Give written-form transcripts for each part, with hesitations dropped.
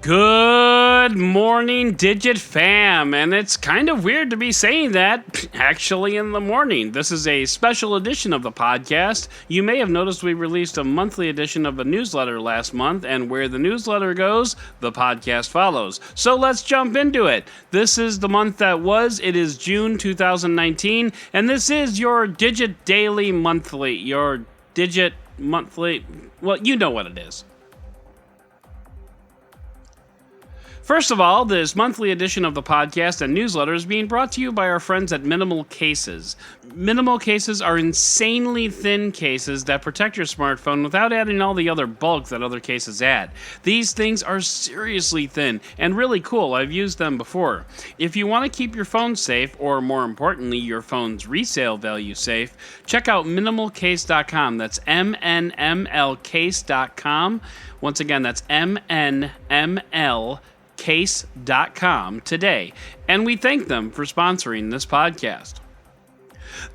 Good morning, DGiT fam, and it's kind of weird to be saying that actually in the morning. This is a special edition of the podcast. You may have noticed we released a monthly edition of the newsletter last month, and where the newsletter goes, the podcast follows. So let's jump into it. This is the month that was. It is June 2019, and this is your DGiT Daily Monthly, your DGiT Monthly, well, you know what it is. First of all, this monthly edition of the podcast and newsletter is being brought to you by our friends at Minimal Cases. Minimal Cases are insanely thin cases that protect your smartphone without adding all the other bulk that other cases add. These things are seriously thin and really cool. I've used them before. If you want to keep your phone safe, or more importantly, your phone's resale value safe, check out minimalcase.com. That's MNMLcase.com. Once again, that's MNMLcase.com today, and we thank them for sponsoring this podcast.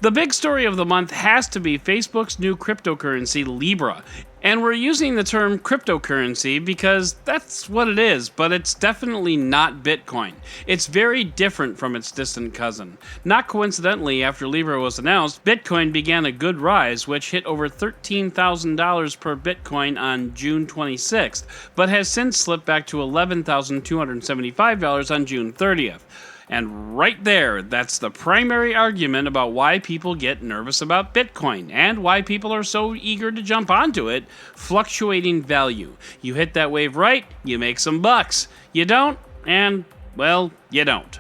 The big story of the month has to be Facebook's new cryptocurrency, Libra. And we're using the term cryptocurrency because that's what it is, but it's definitely not Bitcoin. It's very different from its distant cousin. Not coincidentally, after Libra was announced, Bitcoin began a good rise, which hit over $13,000 per Bitcoin on June 26th, but has since slipped back to $11,275 on June 30th. And right there, that's the primary argument about why people get nervous about Bitcoin and why people are so eager to jump onto it. Fluctuating value. You hit that wave right, you make some bucks. You don't, and, well, you don't.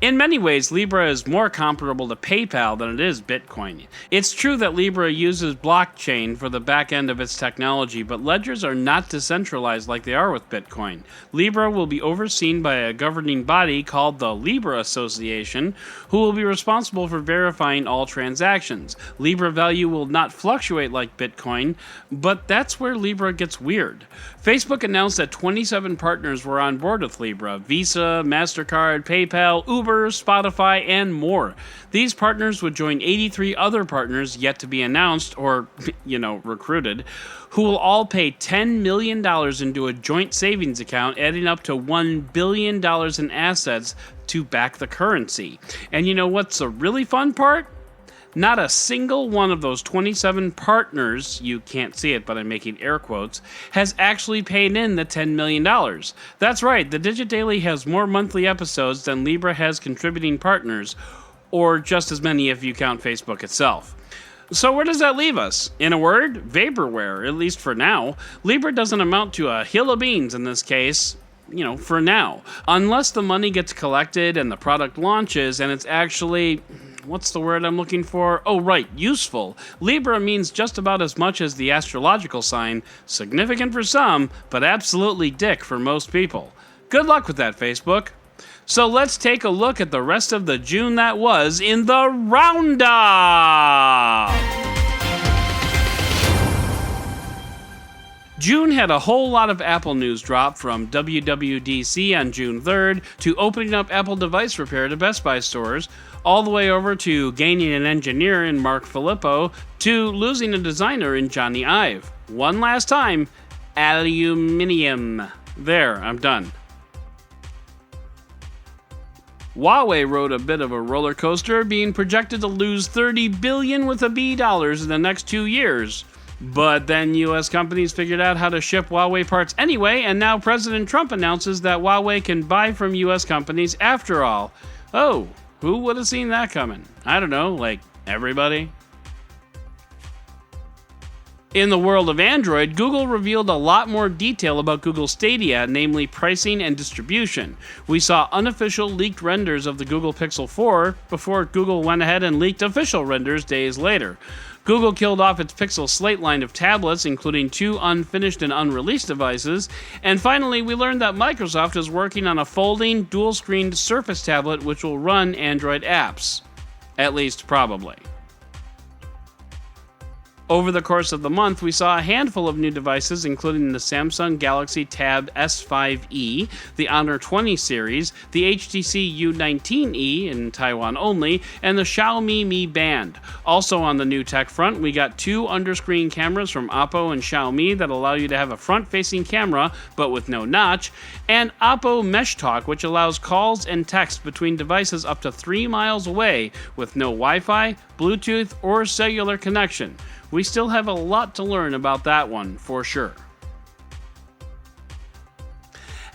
In many ways, Libra is more comparable to PayPal than it is Bitcoin. It's true that Libra uses blockchain for the back end of its technology, but ledgers are not decentralized like they are with Bitcoin. Libra will be overseen by a governing body called the Libra Association, who will be responsible for verifying all transactions. Libra value will not fluctuate like Bitcoin, but that's where Libra gets weird. Facebook announced that 27 partners were on board with Libra: Visa, MasterCard, PayPal, Uber, Spotify, and more. These partners would join 83 other partners yet to be announced or, recruited, who will all pay $10 million into a joint savings account, adding up to $1 billion in assets to back the currency. And you know what's the really fun part? Not a single one of those 27 partners, you can't see it, but I'm making air quotes, has actually paid in the $10 million. That's right, the DGiT Daily has more monthly episodes than Libra has contributing partners, or just as many if you count Facebook itself. So where does that leave us? In a word, vaporware, at least for now. Libra doesn't amount to a hill of beans in this case. For now. Unless the money gets collected and the product launches and it's actually, what's the word I'm looking for? Oh, right, useful. Libra means just about as much as the astrological sign, significant for some, but absolutely dick for most people. Good luck with that, Facebook. So let's take a look at the rest of the June that was in the roundup. June had a whole lot of Apple news drop, from WWDC on June 3rd to opening up Apple device repair to Best Buy stores, all the way over to gaining an engineer in Mark Filippo, to losing a designer in Johnny Ive. One last time, aluminium. There, I'm done. Huawei rode a bit of a roller coaster, being projected to lose $30 billion with a B dollars in the next 2 years. But then U.S. companies figured out how to ship Huawei parts anyway, and now President Trump announces that Huawei can buy from U.S. companies after all. Oh, who would have seen that coming? I don't know, like everybody? In the world of Android, Google revealed a lot more detail about Google Stadia, namely pricing and distribution. We saw unofficial leaked renders of the Google Pixel 4 before Google went ahead and leaked official renders days later. Google killed off its Pixel Slate line of tablets, including 2 unfinished and unreleased devices. And finally, we learned that Microsoft is working on a folding, dual-screened Surface tablet which will run Android apps. At least, probably. Over the course of the month, we saw a handful of new devices, including the Samsung Galaxy Tab S5e, the Honor 20 series, the HTC U19e in Taiwan only, and the Xiaomi Mi Band. Also on the new tech front, we got 2 underscreen cameras from Oppo and Xiaomi that allow you to have a front-facing camera, but with no notch, and Oppo Mesh Talk, which allows calls and text between devices up to 3 miles away with no Wi-Fi, Bluetooth, or cellular connection. We still have a lot to learn about that one, for sure.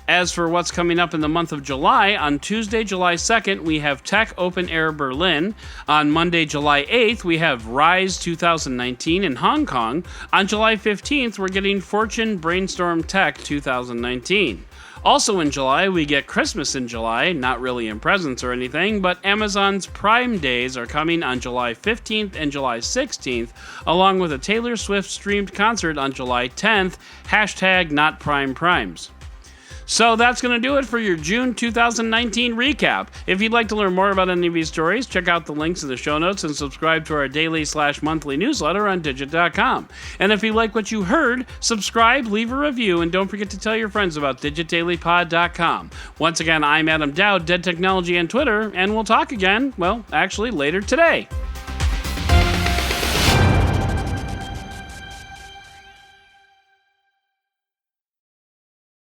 As for what's coming up in the month of July, on Tuesday, July 2nd, we have Tech Open Air Berlin. On Monday, July 8th, we have Rise 2019 in Hong Kong. On July 15th, we're getting Fortune Brainstorm Tech 2019. Also in July, we get Christmas in July, not really in presents or anything, but Amazon's Prime Days are coming on July 15th and July 16th, along with a Taylor Swift streamed concert on July 10th, #NotPrimePrimes. So that's going to do it for your June 2019 recap. If you'd like to learn more about any of these stories, check out the links in the show notes and subscribe to our daily/monthly newsletter on DGiT.com. And if you like what you heard, subscribe, leave a review, and don't forget to tell your friends about DigitDailyPod.com. Once again, I'm Adam Dowd, Dead Technology on Twitter, and we'll talk again, well, actually later today.